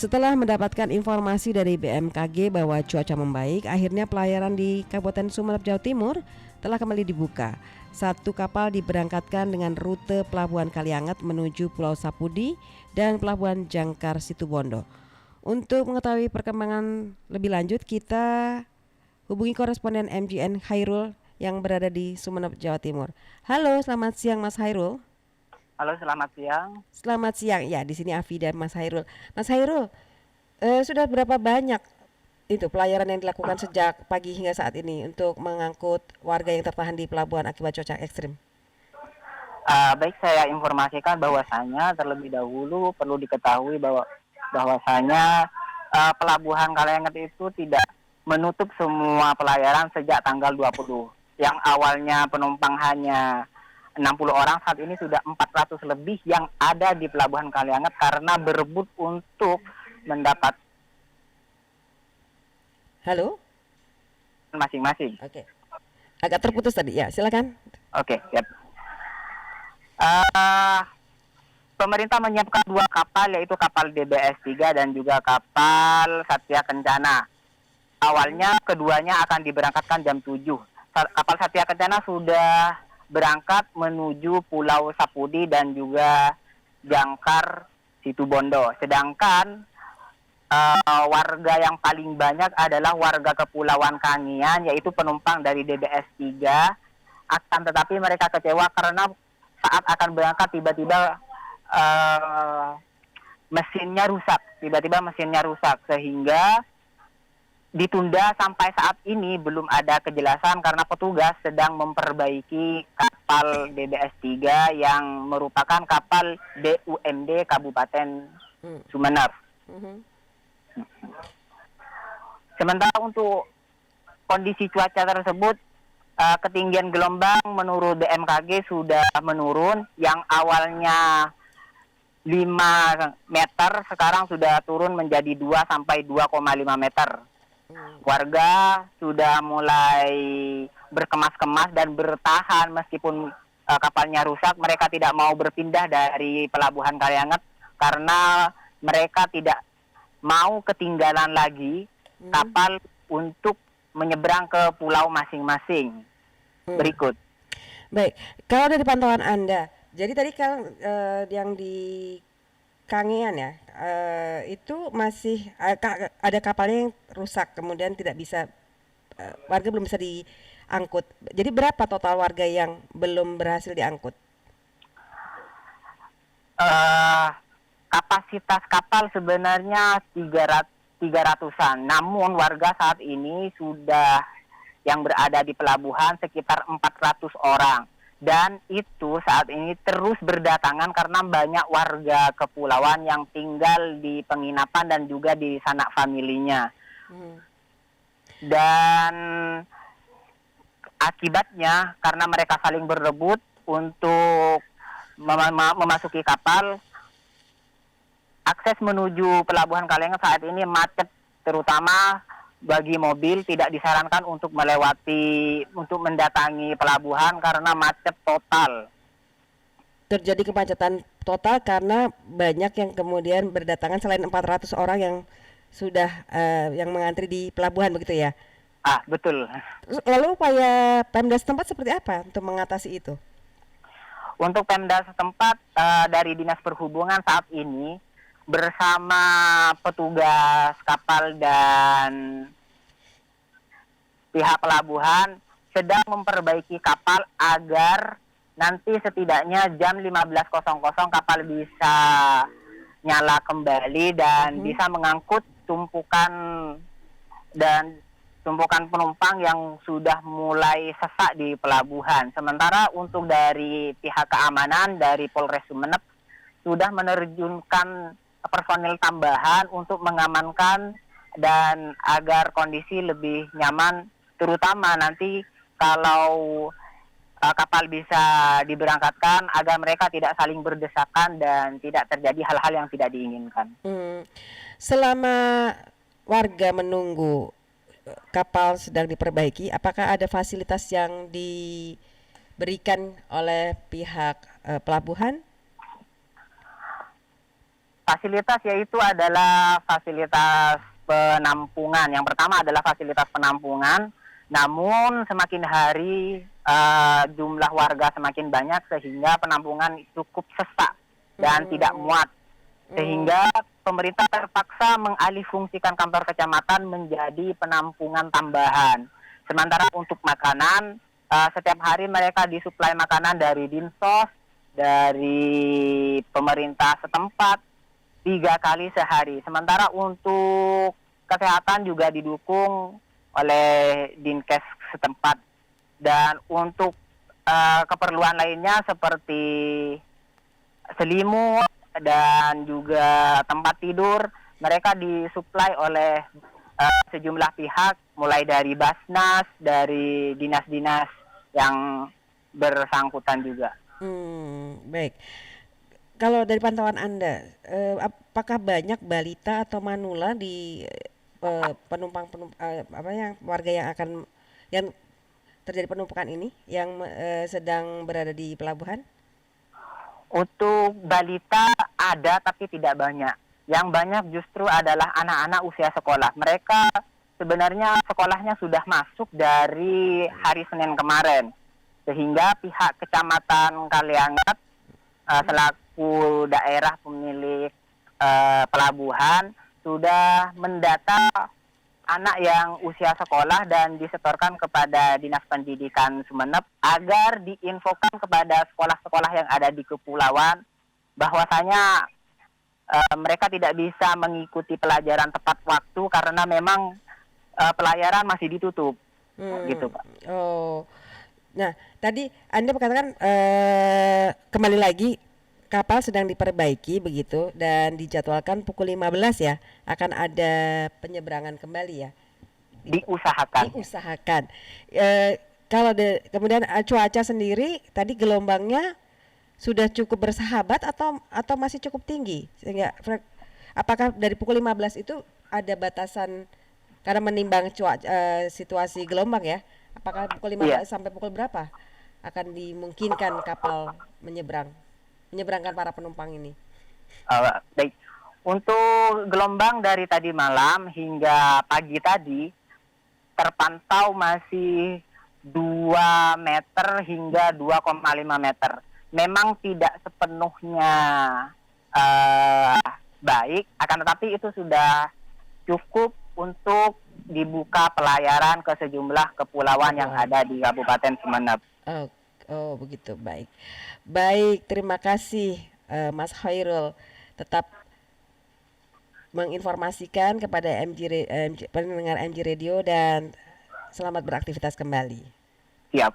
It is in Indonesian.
Setelah mendapatkan informasi dari BMKG bahwa cuaca membaik, akhirnya pelayaran di Kabupaten Sumeneb, Jawa Timur telah kembali dibuka. Satu kapal diberangkatkan dengan rute Pelabuhan Kalianget menuju Pulau Sapudi dan Pelabuhan Jangkar Situbondo. Untuk mengetahui perkembangan lebih lanjut, kita hubungi koresponden MGN Hairul yang berada di Sumeneb, Jawa Timur. Halo, selamat siang Mas Hairul. Halo, selamat siang. Selamat siang. Ya, di sini Afi dan Mas Hairul. Mas Hairul, sudah berapa banyak itu pelayaran yang dilakukan sejak pagi hingga saat ini untuk mengangkut warga yang tertahan di pelabuhan akibat cuaca ekstrim? Baik, saya informasikan bahwasanya terlebih dahulu perlu diketahui bahwasanya pelabuhan Kalianget itu tidak menutup semua pelayaran sejak tanggal 20. Yang awalnya penumpang hanya 60 orang, saat ini sudah 400 lebih yang ada di pelabuhan Kalianget karena berebut untuk mendapat Halo? masing-masing. Oke. Agak terputus tadi. Ya, silakan. Oke, siap. Pemerintah menyiapkan 2 kapal, yaitu kapal DBS 3 dan juga kapal Satya Kencana. Awalnya keduanya akan diberangkatkan jam 7. Kapal Satya Kencana sudah berangkat menuju Pulau Sapudi dan juga Jangkar Situbondo. Sedangkan warga yang paling banyak adalah warga Kepulauan Kangian, yaitu penumpang dari DBS 3. Akan tetapi mereka kecewa karena saat akan berangkat tiba-tiba mesinnya rusak sehingga ditunda. Sampai saat ini belum ada kejelasan karena petugas sedang memperbaiki kapal DBS 3 yang merupakan kapal BUMD Kabupaten Sumeneb. Sementara untuk kondisi cuaca tersebut, ketinggian gelombang menurut BMKG sudah menurun. Yang awalnya 5 meter sekarang sudah turun menjadi 2 sampai 2,5 meter. Warga sudah mulai berkemas-kemas dan bertahan meskipun kapalnya rusak. Mereka tidak mau berpindah dari pelabuhan Kalianget karena mereka tidak mau ketinggalan lagi kapal untuk menyeberang ke pulau masing-masing. Berikut. Baik, kalau dari pantauan Anda, jadi tadi kalau yang di Kangean ya, itu masih ada kapalnya yang rusak, kemudian tidak bisa, warga belum bisa diangkut. Jadi berapa total warga yang belum berhasil diangkut? Kapasitas kapal sebenarnya 300-an. Namun warga saat ini sudah yang berada di pelabuhan sekitar 400 orang. Dan itu saat ini terus berdatangan karena banyak warga kepulauan yang tinggal di penginapan dan juga di sanak familinya. Dan akibatnya karena mereka saling berebut untuk memasuki kapal, akses menuju pelabuhan Kalianget saat ini macet, terutama bagi mobil tidak disarankan untuk mendatangi pelabuhan karena macet total. Terjadi kemacetan total karena banyak yang kemudian berdatangan selain 400 orang yang sudah yang mengantri di pelabuhan, begitu ya? Betul. Lalu upaya Pemda setempat seperti apa untuk mengatasi itu? Untuk Pemda setempat dari Dinas Perhubungan saat ini bersama petugas kapal dan pihak pelabuhan sedang memperbaiki kapal agar nanti setidaknya jam 15.00 kapal bisa nyala kembali dan bisa mengangkut tumpukan penumpang yang sudah mulai sesak di pelabuhan. Sementara untuk dari pihak keamanan dari Polres Sumeneb sudah menerjunkan personil tambahan untuk mengamankan dan agar kondisi lebih nyaman, terutama nanti kalau kapal bisa diberangkatkan agar mereka tidak saling berdesakan dan tidak terjadi hal-hal yang tidak diinginkan. Selama warga menunggu kapal sedang diperbaiki, apakah ada fasilitas yang diberikan oleh pihak pelabuhan? Fasilitas yaitu adalah fasilitas penampungan. Yang pertama adalah fasilitas penampungan, namun semakin hari jumlah warga semakin banyak sehingga penampungan cukup sesak dan tidak muat. Sehingga pemerintah terpaksa mengalihfungsikan kantor kecamatan menjadi penampungan tambahan. Sementara untuk makanan, setiap hari mereka disuplai makanan dari Dinsos, dari pemerintah setempat, 3 kali sehari. Sementara untuk kesehatan juga didukung oleh Dinkes setempat. Dan untuk keperluan lainnya seperti selimut dan juga tempat tidur, mereka disuplai oleh sejumlah pihak, mulai dari Basnas, dari dinas-dinas yang bersangkutan juga. Baik. Kalau dari pantauan Anda, apakah banyak balita atau manula di penumpang yang warga yang terjadi penumpukan ini yang sedang berada di pelabuhan? Untuk balita ada tapi tidak banyak. Yang banyak justru adalah anak-anak usia sekolah. Mereka sebenarnya sekolahnya sudah masuk dari hari Senin kemarin. Sehingga pihak Kecamatan Kaliangat selaku daerah pemilik pelabuhan sudah mendata anak yang usia sekolah dan disetorkan kepada Dinas Pendidikan Sumeneb agar diinfokan kepada sekolah-sekolah yang ada di kepulauan bahwasanya mereka tidak bisa mengikuti pelajaran tepat waktu karena memang pelayaran masih ditutup. Gitu, Pak. Oh. Nah, tadi Anda mengatakan kembali lagi kapal sedang diperbaiki begitu dan dijadwalkan pukul 15 ya akan ada penyeberangan kembali ya. Diusahakan. Kalau kemudian cuaca sendiri tadi gelombangnya sudah cukup bersahabat atau masih cukup tinggi sehingga apakah dari pukul 15 itu ada batasan karena menimbang situasi gelombang ya? Apakah pukul 15 sampai pukul berapa akan dimungkinkan kapal menyeberangkan para penumpang ini? Baik. Untuk gelombang dari tadi malam hingga pagi tadi terpantau masih 2 meter hingga 2,5 meter. Memang tidak sepenuhnya baik, akan tetapi itu sudah cukup untuk dibuka pelayaran ke sejumlah kepulauan yang ada di Kabupaten Sumeneb. Oh begitu, baik, terima kasih Mas Khairul, tetap menginformasikan kepada pendengar MG Radio dan selamat beraktivitas kembali. Siap.